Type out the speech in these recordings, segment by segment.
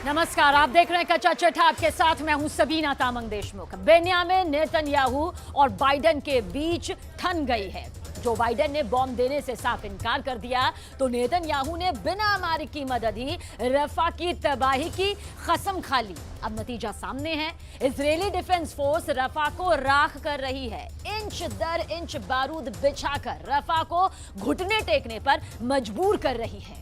नमस्कार, आप देख रहे हैं कच्चा चिट्ठा। आपके साथ मैं हूं सबीना तामंग देशमुख। बेन्यामिन नेतन्याहू और बाइडेन के बीच ठन गई है। जो बाइडेन ने बॉम्ब देने से साफ इनकार कर दिया तो नेतन्याहू ने बिना अमेरिकी मदद ही रफा की तबाही की कसम खा ली। अब नतीजा सामने है। इजरायली डिफेंस फोर्स रफा को राख कर रही है। इंच दर इंच बारूद बिछाकर रफा को घुटने टेकने पर मजबूर कर रही है।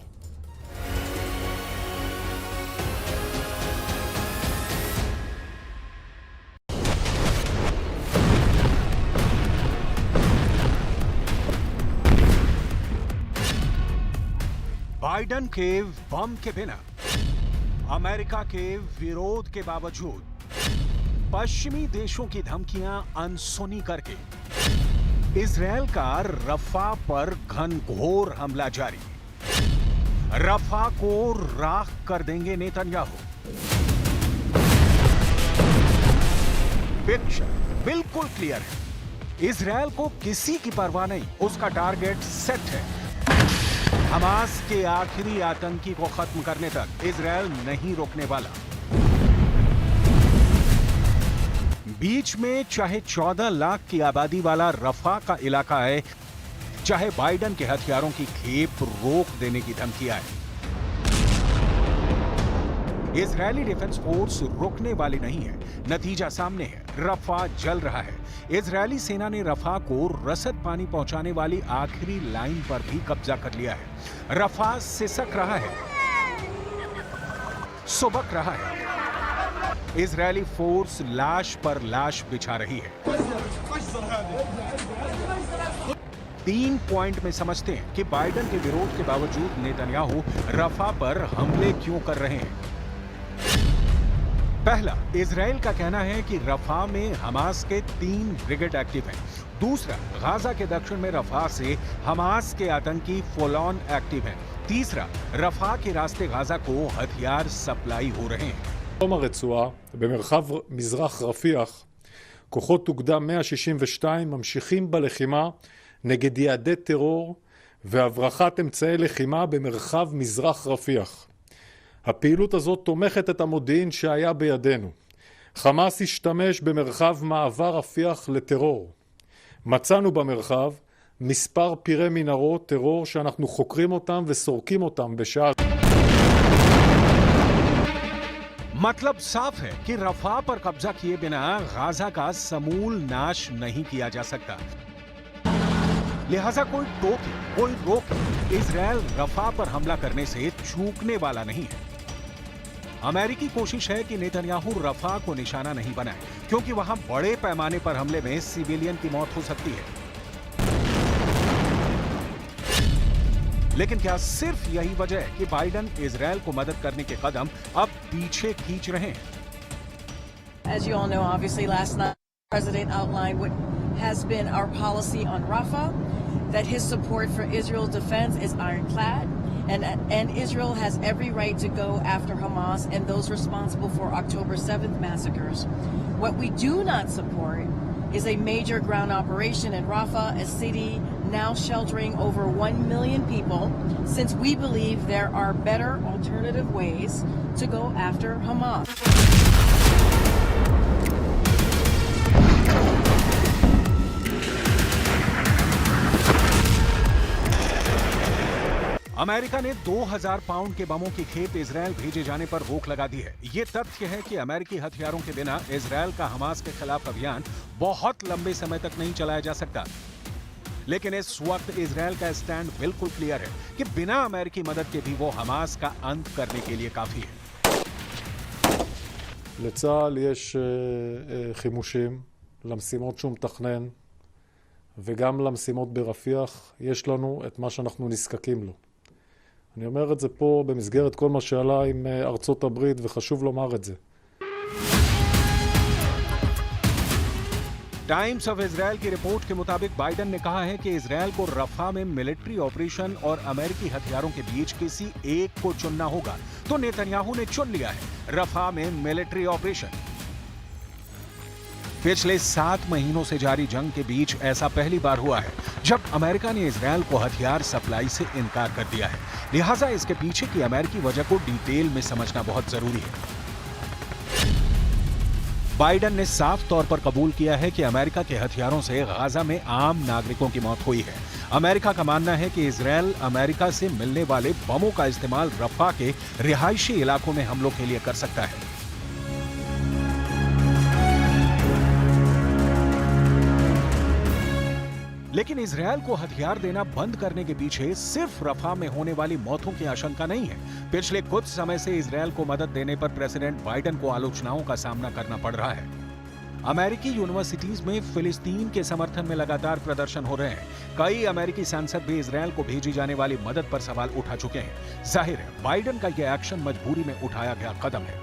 बाइडेन के बम के बिना, अमेरिका के विरोध के बावजूद, पश्चिमी देशों की धमकियां अनसुनी करके इजरायल का रफा पर घनघोर हमला जारी। रफा को राख कर देंगे नेतन्याहू। पिक्चर बिल्कुल क्लियर है। इजरायल को किसी की परवाह नहीं, उसका टारगेट सेट है। हमास के आखिरी आतंकी को खत्म करने तक इजरायल नहीं रोकने वाला। बीच में चाहे 14 लाख की आबादी वाला रफा का इलाका है, चाहे बाइडेन के हथियारों की खेप रोक देने की धमकी आए, इजरायली डिफेंस फोर्स रुकने वाली नहीं है। नतीजा सामने है, रफा जल रहा है। इजरायली सेना ने रफा को रसद पानी पहुंचाने वाली आखिरी लाइन पर भी कब्जा कर लिया है। रफा सिसक रहा है, सुबक रहा है। इजरायली फोर्स लाश पर लाश बिछा रही है। 3 पॉइंट में समझते हैं कि बाइडेन के विरोध के बावजूद नेतन्याहू रफा पर हमले क्यों कर रहे हैं। पहला, इजराइल का कहना है कि रफा में हमास के 3 ब्रिगेड एक्टिव हैं। दूसरा, गाजा के दक्षिण में रफा से हमास के आतंकी फुल ऑन एक्टिव हैं। तीसरा, रफा के रास्ते गाजा को हथियार सप्लाई हो रहे हैं। בדרום הרצועה, במרחב מזרח רפיח, כוחות אוגדה 162 ממשיכים בלחימה נגד יעדי טרור והברחת אמצעי לחימה במרחב מזרח רפיח. הפעילות הזאת תומכת את המודיעין שהיה בידינו. חמאס השתמש במרחב מעבר רפיח לטרור. מצאנו במרחב מספר פירי מנהרות טרור שאנחנו חוקרים אותם וסורקים אותם בשעה. मतलब साफ है कि रफा पर कब्जा किए बिना गाजा का समूल नाश नहीं किया जा सकता। लिहाजा कोई टोके, कोई रोके, इजरायल रफा पर हमला करने से चूकने वाला नहीं है। अमेरिकी कोशिश है कि नेतन्याहू रफा को निशाना नहीं बनाए, क्योंकि वहां बड़े पैमाने पर हमले में सिविलियन की मौत हो सकती है। लेकिन क्या सिर्फ यही वजह है कि बाइडेन इजरायल को मदद करने के कदम अब पीछे खींच रहे हैं? As you all know, obviously last night the President outlined what has been our policy on Rafah, that his support for Israel's defense is ironclad, and Israel has every right to go after Hamas and those responsible for October 7th massacres. What we do not support is a major ground operation in Rafah, a city now sheltering over 1 million people, since we believe there are better alternative ways to go after Hamas. America ने 2000 pound के बमों की खेप Israel भेजे जाने पर रोक लगा दी है। ये तथ्य है कि अमेरिकी हथियारों के बिना इजरायल का हमास के खिलाफ अभियान बहुत लंबे समय तक नहीं चलाया जा सकता। लेकिन इस वक्त इजरायल का स्टैंड बिल्कुल क्लियर है कि बिना अमेरिकी मदद के भी वो हमास का अंत करने के लिए काफी है। לצה"ל יש חימושים למשימות שהוא מתכנן, וגם למשימות ברפיח יש לנו את מה שאנחנו נזקקים לו. אני אומר את זה פה במסגרת כל מה שעלה עם ארצות הברית, וחשוב לומר את זה. टाइम्स ऑफ इजरायल की रिपोर्ट के मुताबिक बाइडेन ने कहा है कि इजरायल को रफा में मिलिट्री ऑपरेशन और अमेरिकी हथियारों के बीच किसी एक को चुनना होगा। तो नेतन्याहू ने चुन लिया है रफा में मिलिट्री ऑपरेशन। पिछले 7 महीनों से जारी जंग के बीच ऐसा पहली बार हुआ है जब अमेरिका ने इजरायल को हथियार सप्लाई से इनकार कर दिया है। लिहाजा इसके पीछे की अमेरिकी वजह को डिटेल में समझना बहुत जरूरी है। बाइडन ने साफ तौर पर कबूल किया है कि अमेरिका के हथियारों से गाजा में आम नागरिकों की मौत हुई है। अमेरिका का मानना है कि इजरायल अमेरिका से मिलने वाले बमों का इस्तेमाल रफा के रिहायशी इलाकों में हमलों के लिए कर सकता है। लेकिन इजरायल को हथियार देना बंद करने के पीछे सिर्फ रफा में होने वाली मौतों की आशंका नहीं है। पिछले कुछ समय से इजरायल को मदद देने पर प्रेसिडेंट बाइडन को आलोचनाओं का सामना करना पड़ रहा है। अमेरिकी यूनिवर्सिटीज में फिलिस्तीन के समर्थन में लगातार प्रदर्शन हो रहे हैं। कई अमेरिकी सांसद भी इजरायल को भेजी जाने वाली मदद पर सवाल उठा चुके हैं। जाहिर है बाइडन का यह एक्शन मजबूरी में उठाया गया कदम है।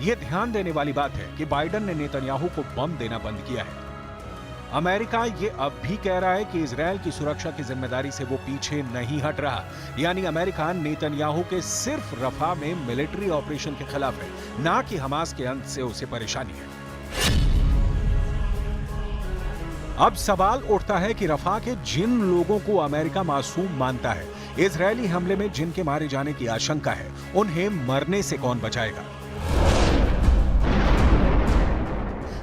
यह ध्यान देने वाली बात है कि बाइडन ने नेतन्याहू को बम देना बंद किया है। अमेरिका ये अब भी कह रहा है कि इजरायल की सुरक्षा की जिम्मेदारी से वो पीछे नहीं हट रहा। यानी अमेरिका नेतन्याहू के सिर्फ रफा में मिलिट्री ऑपरेशन के खिलाफ है, ना कि हमास के अंत से उसे परेशानी है। अब सवाल उठता है कि रफा के जिन लोगों को अमेरिका मासूम मानता है, इजरायली हमले में जिनके मारे जाने की आशंका है, उन्हें मरने से कौन बचाएगा?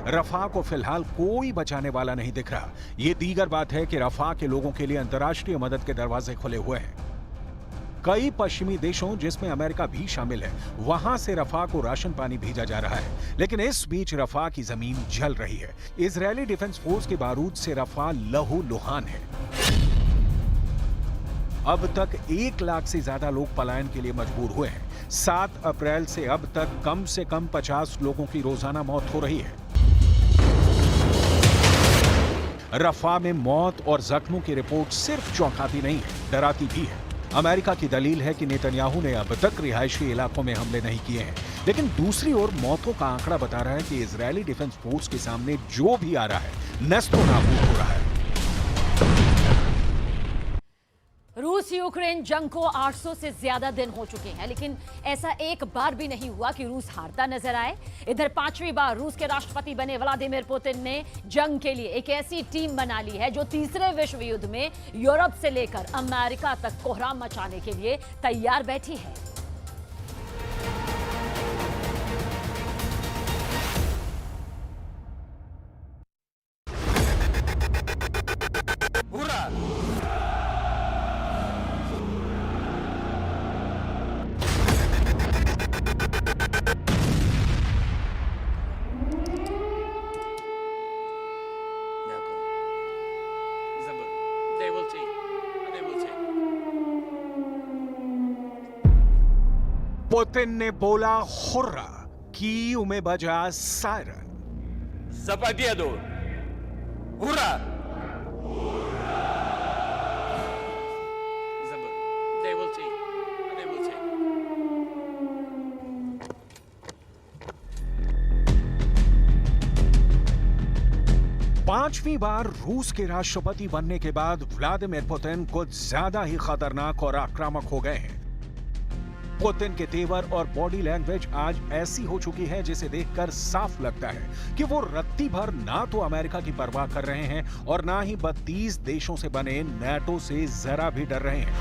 रफा को फिलहाल कोई बचाने वाला नहीं दिख रहा। यह दीगर बात है कि रफा के लोगों के लिए अंतर्राष्ट्रीय मदद के दरवाजे खुले हुए हैं। कई पश्चिमी देशों जिसमें अमेरिका भी शामिल है, वहां से रफा को राशन पानी भेजा जा रहा है। लेकिन इस बीच रफा की जमीन जल रही है। इजरायली डिफेंस फोर्स के बारूद से रफा लहूलुहान है। अब तक 1 लाख से ज्यादा लोग पलायन के लिए मजबूर हुए हैं। 7 अप्रैल से अब तक कम से कम 50 लोगों की रोजाना मौत हो रही है। रफा में मौत और जख्मों की रिपोर्ट सिर्फ चौंकाती नहीं है, डराती भी है। अमेरिका की दलील है कि नेतन्याहू ने अब तक रिहायशी इलाकों में हमले नहीं किए हैं। लेकिन दूसरी ओर मौतों का आंकड़ा बता रहा है कि इजरायली डिफेंस फोर्स के सामने जो भी आ रहा है नेस्तनाबूद हो रहा है। रूस यूक्रेन जंग को 800 से ज्यादा दिन हो चुके हैं, लेकिन ऐसा एक बार भी नहीं हुआ कि रूस हारता नजर आए। इधर 5वीं बार रूस के राष्ट्रपति बने व्लादिमीर पुतिन ने जंग के लिए एक ऐसी टीम बना ली है जो तीसरे विश्व युद्ध में यूरोप से लेकर अमेरिका तक कोहराम मचाने के लिए तैयार बैठी है। पुतिन ने बोला हुर्रा, कीव में बजा siren. За победу! Ура! Забыл. They will take. They will take. पांचवी बार रूस के राष्ट्रपति बनने के बाद व्लादिमीर पुतिन कुछ ज्यादा ही खतरनाक और आक्रामक हो गए हैं। पुतिन के तेवर और बॉडी लैंग्वेज आज ऐसी हो चुकी है जिसे देखकर साफ लगता है कि वो रत्ती भर ना तो अमेरिका की परवाह कर रहे हैं और ना ही 32 देशों से बने नाटो से जरा भी डर रहे हैं।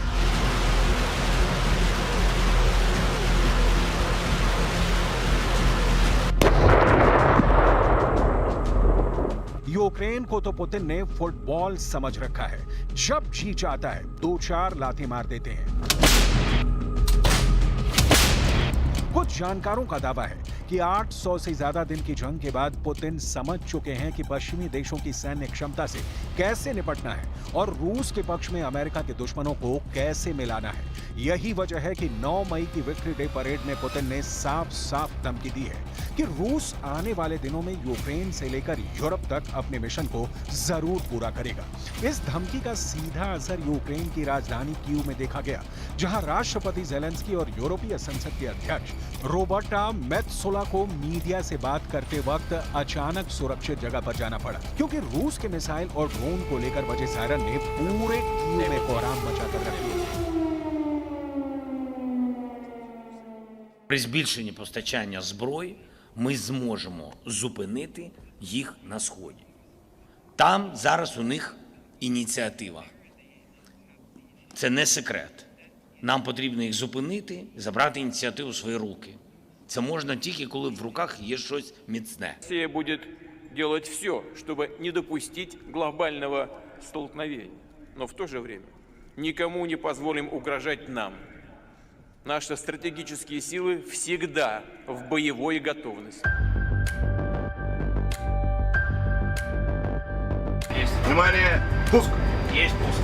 यूक्रेन को तो पुतिन ने फुटबॉल समझ रखा है। जब जी चाहता है 2-4 लातें मार देते हैं। कुछ जानकारों का दावा है कि 800 से ज्यादा दिन की जंग के बाद पुतिन समझ चुके हैं कि पश्चिमी देशों की सैन्य क्षमता से कैसे निपटना है और रूस के पक्ष में अमेरिका के दुश्मनों को कैसे मिलाना है। यही वजह है कि 9 मई की विक्ट्री डे परेड में पुतिन ने साफ साफ धमकी दी है कि रूस आने वाले दिनों में यूक्रेन से लेकर यूरोप तक अपने मिशन को जरूर पूरा करेगा। इस धमकी का सीधा असर यूक्रेन की राजधानी कीव में देखा गया, जहां राष्ट्रपति जेलेंस्की और यूरोपीय संसद के अध्यक्ष रोबर्टा मेत्सोला को मीडिया से बात करते वक्त अचानक सुरक्षित जगह पर जाना पड़ा, क्योंकि रूस के मिसाइल और ड्रोन को लेकर बजे सायरन ने पूरे कीव में कोहराम मचाकर रख दिया। При збільшенні постачання зброї ми зможемо зупинити їх на Сході. Там зараз у них ініціатива. Це не секрет. Нам потрібно їх зупинити, забрати ініціативу в свої руки. Це можна тільки, коли в руках є щось міцне. Россия будет делать все, чтобы не допустить глобального столкновения. Но в то же время никому не позволим угрожать нам. Наши стратегические силы всегда в боевой готовности. Внимание! Пуск! Є пуск.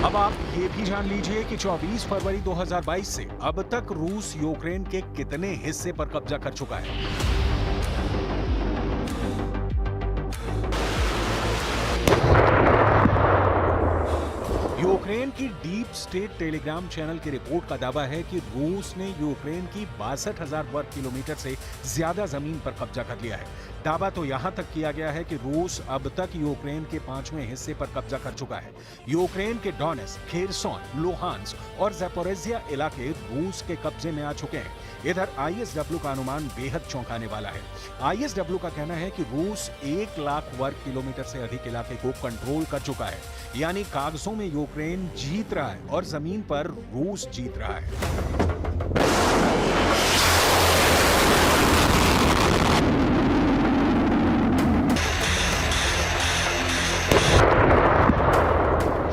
अब आप ये भी जान लीजिए कि 24 फरवरी 2022 से अब तक रूस यूक्रेन के कितने हिस्से पर कब्जा कर चुका है। यूक्रेन की डीप स्टेट टेलीग्राम चैनल की रिपोर्ट का दावा है कि रूस ने यूक्रेन की 62,000 वर्ग किलोमीटर से ज्यादा जमीन पर कब्जा कर लिया है। दावा तो यहां तक किया गया है कि रूस अब तक यूक्रेन के 5वें हिस्से पर कब्जा कर चुका है। यूक्रेन के डोनेट्स्क, खेरसोन, लुहांस्क और ज़पोरिज़िया इलाके रूस के कब्जे में आ चुके हैं। इधर आईएसडब्ल्यू का अनुमान बेहद चौंकाने वाला है। आईएसडब्ल्यू का कहना है कि रूस 1 लाख वर्ग किलोमीटर से अधिक इलाके को कंट्रोल कर चुका है। यानी कागजों में यूक्रेन जीत रहा है और जमीन पर रूस जीत रहा है।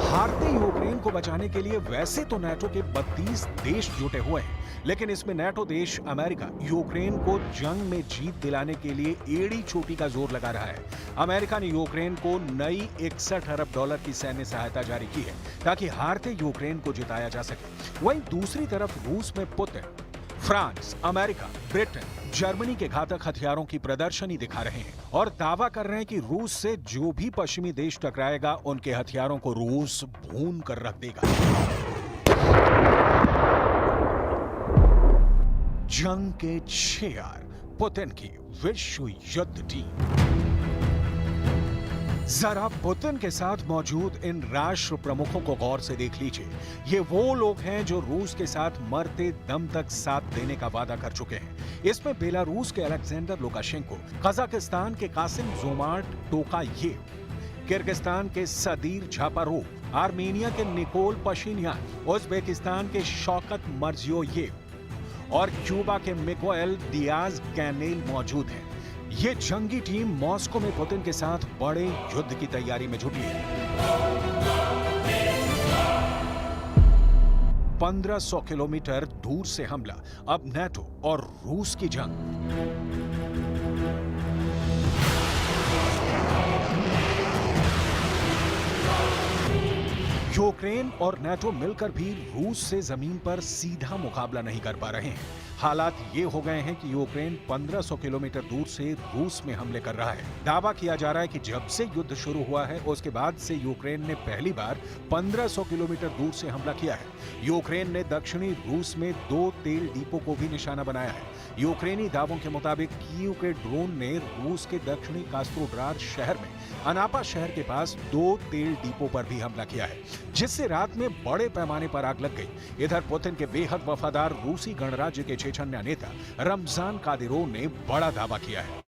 हारते यूक्रेन को बचाने के लिए वैसे तो नाटो के 32 देश जुटे हुए हैं, लेकिन इसमें नाटो देश अमेरिका यूक्रेन को जंग में जीत दिलाने के लिए एड़ी चोटी का जोर लगा रहा है। अमेरिका ने यूक्रेन को नई 61 अरब डॉलर की सैन्य सहायता जारी की है ताकि हारते यूक्रेन को जिताया जा सके। वहीं दूसरी तरफ रूस में Putin France, America, Britain, Germany के घातक हथियारों की प्रदर्शनी दिखा रहे हैं और दावा कर रहे हैं कि रूस से जो भी पश्चिमी देश टकराएगा उनके हथियारों को रूस भून कर रख देगा। जंग के 6 यार, पुतिन की विश्व युद्ध टीम। जरा पुतिन के साथ मौजूद इन राष्ट्र प्रमुखों को गौर से देख लीजिए। ये वो लोग हैं जो रूस के साथ मरते दम तक साथ देने का वादा कर चुके हैं। इसमें बेलारूस के अलेक्जेंडर लुकाशेंको, कजाकिस्तान के कासिम जोमार्ट टोकायेव, किर्गिस्तान के सदीर झापारोव, आर्मेनिया के निकोल पशिन्यान, उज्बेकिस्तान के शौकत मर्जियोयेव और क्यूबा के मिगुएल डियाज कैनेल मौजूद हैं। ये जंगी टीम मॉस्को में पुतिन के साथ बड़े युद्ध की तैयारी में जुटी है। 1500 किलोमीटर दूर से हमला, अब नाटो और रूस की जंग। यूक्रेन और नाटो मिलकर भी रूस से जमीन पर सीधा मुकाबला नहीं कर पा रहे हैं। हालात ये हो गए हैं कि यूक्रेन 1500 किलोमीटर दूर से रूस में हमले कर रहा है। दावा किया जा रहा है कि जब से युद्ध शुरू हुआ है उसके बाद से यूक्रेन ने पहली बार 1500 किलोमीटर दूर से हमला किया है। यूक्रेन ने दक्षिणी रूस में 2 तेल डिपो को भी निशाना बनाया है। यूक्रेनी दावों के मुताबिक कीव के ड्रोन ने रूस के दक्षिणी कास्त्रोडार शहर में अनापा शहर के पास 2 तेल डिपो पर भी हमला किया है, जिससे रात में बड़े पैमाने पर आग लग गई। इधर पुतिन के बेहद वफादार रूसी गणराज्य के चेचन्या नेता रमजान कादिरोव ने बड़ा दावा किया है।